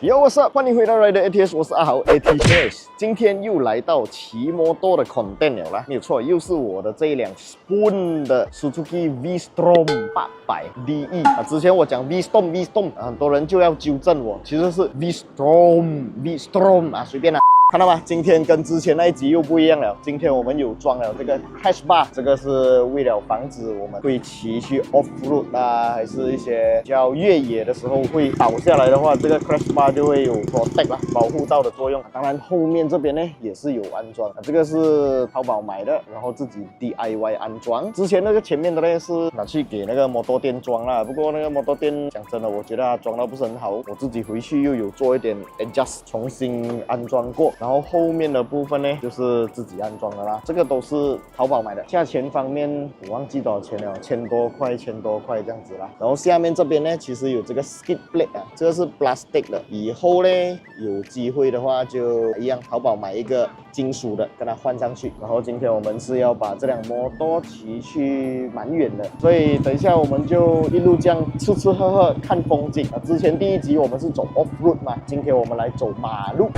Yo, what's up？ 欢迎回到 Rider ATS， 我是阿豪 ATS。今天又来到骑摩托的 content 了啦，没有错，又是我的这一辆 Spoon 的 Suzuki V-Strom 800DE 啊。之前我讲 V-Strom， 很多人就要纠正我，其实是 V-Strom 啊，随便啦。看到吗？今天跟之前那一集又不一样了。今天我们有装了这个 crash bar， 这个是为了防止我们会骑去 off road 啊，还是一些比较越野的时候会倒下来的话，这个 crash bar 就会有 protect 啦，保护到的作用。当然后面这边呢也是有安装，这个是淘宝买的，然后自己 DIY 安装。之前那个前面的呢是拿去给那个摩托店装啦，不过那个摩托店讲真的，我觉得它装到不是很好，我自己回去又有做一点 adjust， 重新安装过。然后后面的部分呢，就是自己安装的啦。这个都是淘宝买的，价钱方面我忘记多少钱了，1000多块这样子啦。然后下面这边呢，其实有这个 skid plate 啊，这个是 plastic 的。以后呢，有机会的话就一样，淘宝买一个金属的，跟它换上去。然后今天我们是要把这辆摩托骑去蛮远的，所以等一下我们就一路这样吃吃喝喝看风景啊。之前第一集我们是走 off road 嘛，今天我们来走马路。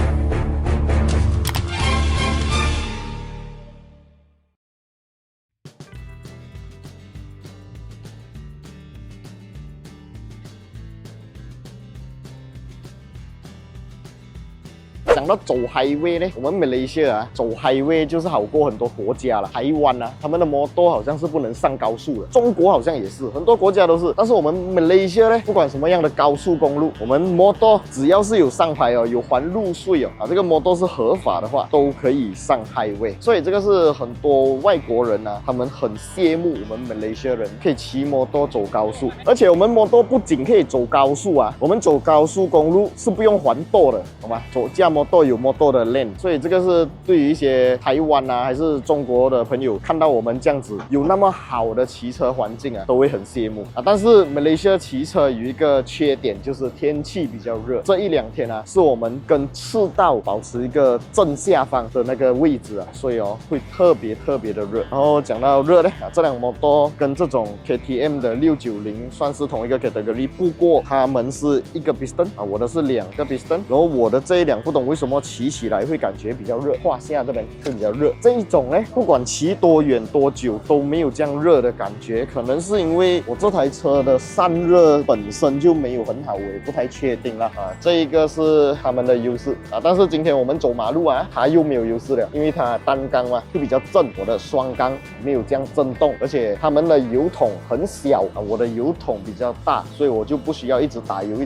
讲到走 highway 呢，我们马来西亚啊，走 highway 就是好过很多国家了。台湾啊，他们的摩托好像是不能上高速的，中国好像也是，很多国家都是。但是我们马来西亚呢，不管什么样的高速公路，我们摩托只要是有上牌哦，有还路税哦，这个摩托是合法的话，都可以上 highway。所以这个是很多外国人啊，他们很羡慕我们马来西亚人可以骑摩托走高速。而且我们摩托不仅可以走高速啊，我们走高速公路是不用还舵的，好吗？驾摩托有摩托的 lane， 所以这个是对于一些台湾啊还是中国的朋友，看到我们这样子有那么好的骑车环境啊，都会很羡慕啊。但是马来西亚骑车有一个缺点，就是天气比较热。这一两天啊，是我们跟赤道保持一个正下方的那个位置啊，所以会特别的热。然后讲到热呢，这辆摩托跟这种 KTM 的690算是同一个 category， 不过它们是一个 piston 啊，我的是2个 piston， 然后我的这一辆不懂为什么骑起来会感觉比较热，胯下这边会比较热。这一种呢，不管骑多远多久都没有这样热的感觉，可能是因为我这台车的散热本身就没有很好，我也不太确定啦啊。这一个是他们的优势啊，但是今天我们走马路啊，它又没有优势了，因为它单缸嘛会比较正，我的双缸没有这样震动，而且他们的油桶很小啊，我的油桶比较大，所以我就不需要一直打油。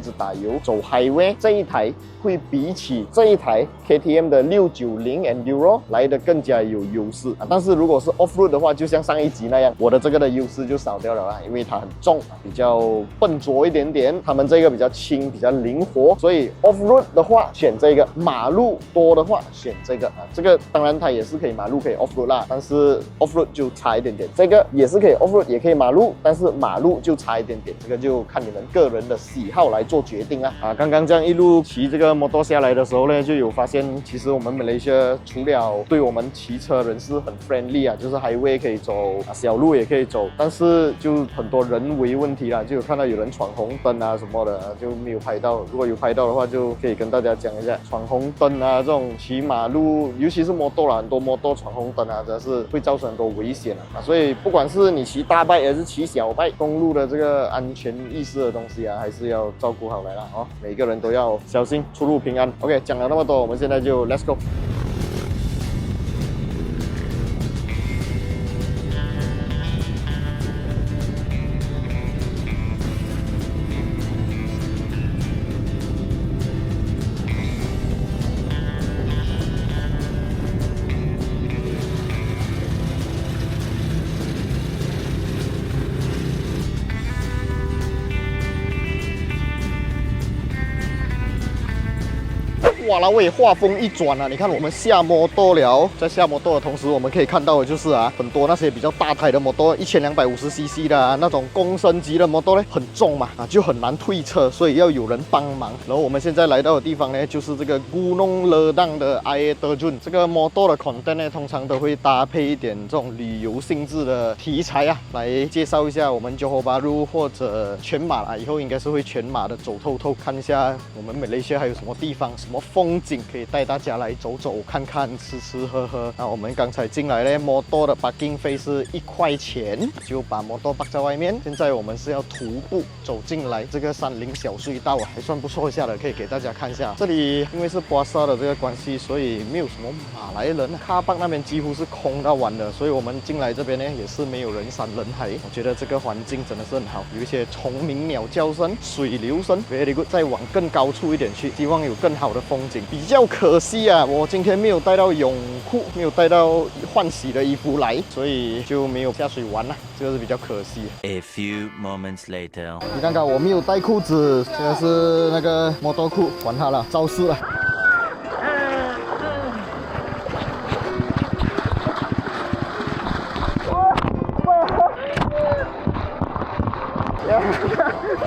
走 highway 这一台会比起这一台 KTM 的690 Enduro 来的更加有优势啊。但是如果是 off road 的话，就像上一集那样，我的这个的优势就少掉了啦，因为它很重，比较笨拙一点点。他们这个比较轻，比较灵活，所以 off road 的话选这个，马路多的话选这个啊。这个当然它也是可以马路可以 off road 啦，但是 off road 就差一点点。这个也是可以 off road 也可以马路，但是马路就差一点点，这个就看你们个人的喜好来做决定啦啊。刚刚这样一路骑这个摩托下来的时候呢，就有发现其实我们马来西亚除了对我们骑车人是很 friendly 啊，就是 highway 可以走，小路也可以走，但是就很多人为问题啦，就有看到有人闯红灯啊什么的，就没有拍到。如果有拍到的话，就可以跟大家讲一下，闯红灯啊这种骑马路，尤其是摩托啦，很多摩托闯红灯啊，真的是会造成很多危险啊。所以不管是你骑大bike还是骑小bike，公路的这个安全意识的东西啊，还是要照顾好来啦哦，每个人都要小心，出入平安。OK， 讲了那么多，我们现在就 Let's go。哇啦喂，画风一转啊，你看我们下摩托了，在下摩托的同时，我们可以看到的就是啊，很多那些比较大台的摩托，1250cc 的那种公升级的摩托呢，很重嘛，就很难退车，所以要有人帮忙。然后我们现在来到的地方呢，就是这个Gunung Ledang的 Air Terjun。这个摩托的 content 呢，通常都会搭配一点这种旅游性质的题材啊，来介绍一下我们 Johor Bahru 或者全马啊，以后应该是会全马的走透透，看一下我们马来西亚还有什么地方、什么风景可以带大家来走走看看、吃吃喝喝。那我们刚才进来呢，摩托的 parking 费是1块钱，就把摩托park在外面。现在我们是要徒步走进来这个山林小隧道啊，还算不错一下的，可以给大家看一下。这里因为是巴萨的这个关系，所以没有什么马来人啊，卡巴那边几乎是空到完的，所以我们进来这边呢也是没有人山人海。我觉得这个环境真的是很好，有一些虫鸣鸟叫声、水流声 ，very good。再往更高处一点去，希望有更好的风景。比较可惜啊，我今天没有带到泳裤，没有带到换洗的衣服来，所以就没有下水玩了，这个是比较可惜。A few moments later， 你看看我没有带裤子，这个是那个摩托裤，管它了，招式了。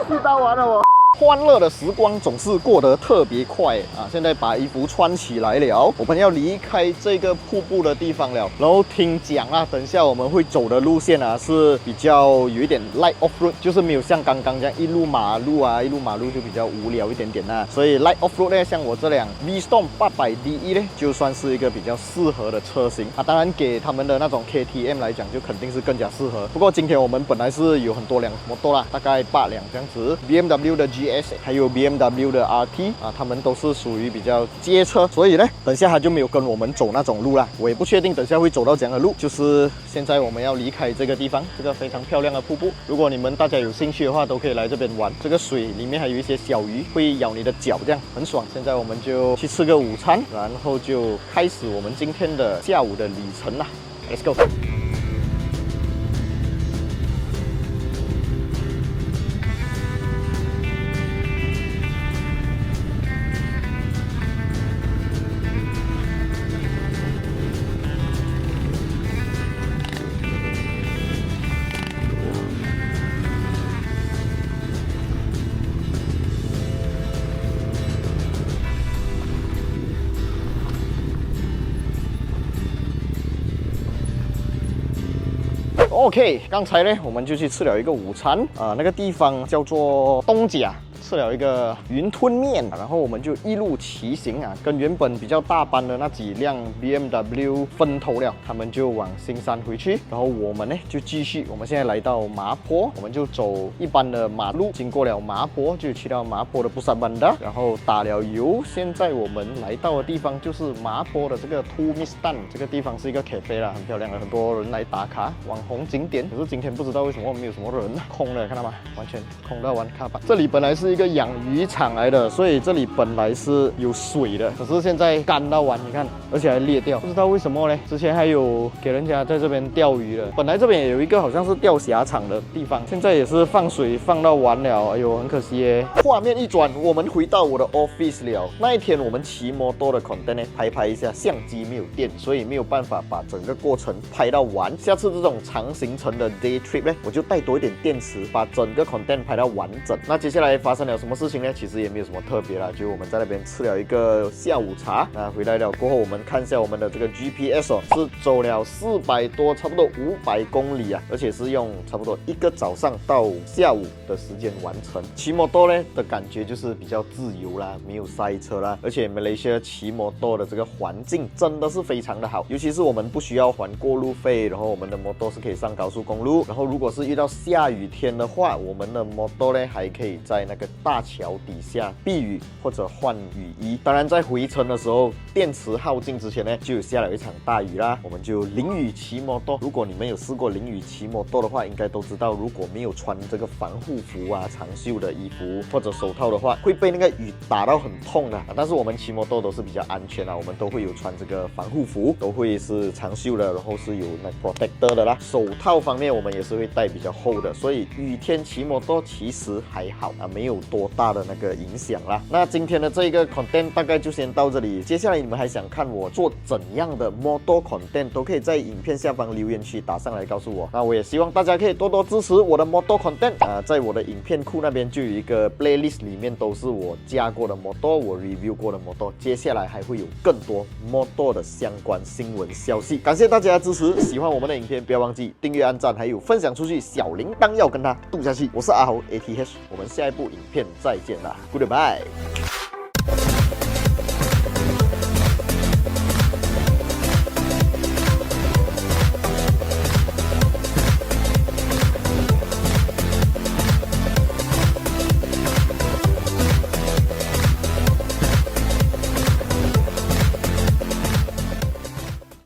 试到完了我。欢乐的时光总是过得特别快啊！现在把衣服穿起来了，我们要离开这个瀑布的地方了。然后听讲啊，等一下我们会走的路线啊是比较有一点 light off road， 就是没有像刚刚这样一路马路啊，一路马路就比较无聊一点点啊。所以 light off road 呢，像我这辆 V-Storm 800DE 呢，就算是一个比较适合的车型啊。当然给他们的那种 KTM 来讲，就肯定是更加适合。不过今天我们本来是有很多辆摩托啦，大概8辆这样子 ，BMW 的 GS 还有 BMW 的 RT 啊，他们都是属于比较街车，所以呢，等下他就没有跟我们走那种路啦。我也不确定等下会走到怎样的路。就是现在我们要离开这个地方，这个非常漂亮的瀑布。如果你们大家有兴趣的话，都可以来这边玩。这个水里面还有一些小鱼会咬你的脚，这样很爽。现在我们就去吃个午餐，然后就开始我们今天的下午的旅程啦。Let's go。OK， 刚才呢，我们就去吃了一个午餐啊，那个地方叫做东甲。吃了一个云吞面，然后我们就一路骑行啊，跟原本比较大班的那几辆 BMW 分头了，他们就往新山回去，然后我们呢就继续，我们现在来到麻坡，我们就走一般的马路，经过了麻坡就去到麻坡的布萨班达，然后打了油。现在我们来到的地方就是麻坡的这个 Tumistan， 这个地方是一个 cafe 啦，很漂亮的，很多人来打卡，网红景点。可是今天不知道为什么没有什么人，空了，看到吗？完全空到完卡吧。这里本来是一个养鱼场来的，所以这里本来是有水的，可是现在干到完，你看，而且还裂掉，不知道为什么呢？之前还有给人家在这边钓鱼的，本来这边也有一个好像是钓虾场的地方，现在也是放水放到完了，哎呦，很可惜耶。画面一转，我们回到我的 office 了。那一天我们骑摩托的 content 呢，拍一下，相机没有电，所以没有办法把整个过程拍到完。下次这种长行程的 day trip 呢，我就带多一点电池，把整个 content 拍到完整。那接下来发生了什么事情呢？其实也没有什么特别啦，就我们在那边吃了一个下午茶。那回来了过后，我们看一下我们的这个 GPS 哦，是走了400多，差不多500公里啊，而且是用差不多一个早上到下午的时间完成。骑摩托呢的感觉就是比较自由啦，没有塞车啦，而且马来西亚骑摩托的这个环境真的是非常的好，尤其是我们不需要还过路费，然后我们的摩托是可以上高速公路，然后如果是遇到下雨天的话，我们的摩托呢还可以在那个大桥底下避雨或者换雨衣。当然在回程的时候，电池耗尽之前呢，就下了一场大雨啦，我们就淋雨骑摩托。如果你们有试过淋雨骑摩托的话，应该都知道，如果没有穿这个防护服啊、长袖的衣服或者手套的话，会被那个雨打到很痛的。但是我们骑摩托都是比较安全啊，我们都会有穿这个防护服，都会是长袖的，然后是有那 protector 的啦。手套方面我们也是会戴比较厚的，所以雨天骑摩托其实还好啊，没有多大的那个影响啦。那今天的这一个 content 大概就先到这里，接下来你们还想看我做怎样的 model content， 都可以在影片下方留言区打上来告诉我。那我也希望大家可以多多支持我的 model content 在我的影片库那边就有一个 playlist， 里面都是我加过的 model， 我 review 过的 model， 接下来还会有更多 model 的相关新闻消息。感谢大家的支持，喜欢我们的影片不要忘记订阅、按赞，还有分享出去，小铃铛要跟它动下去。我是阿豪 ATH， 我们下一部影片再见啦 ，Goodbye。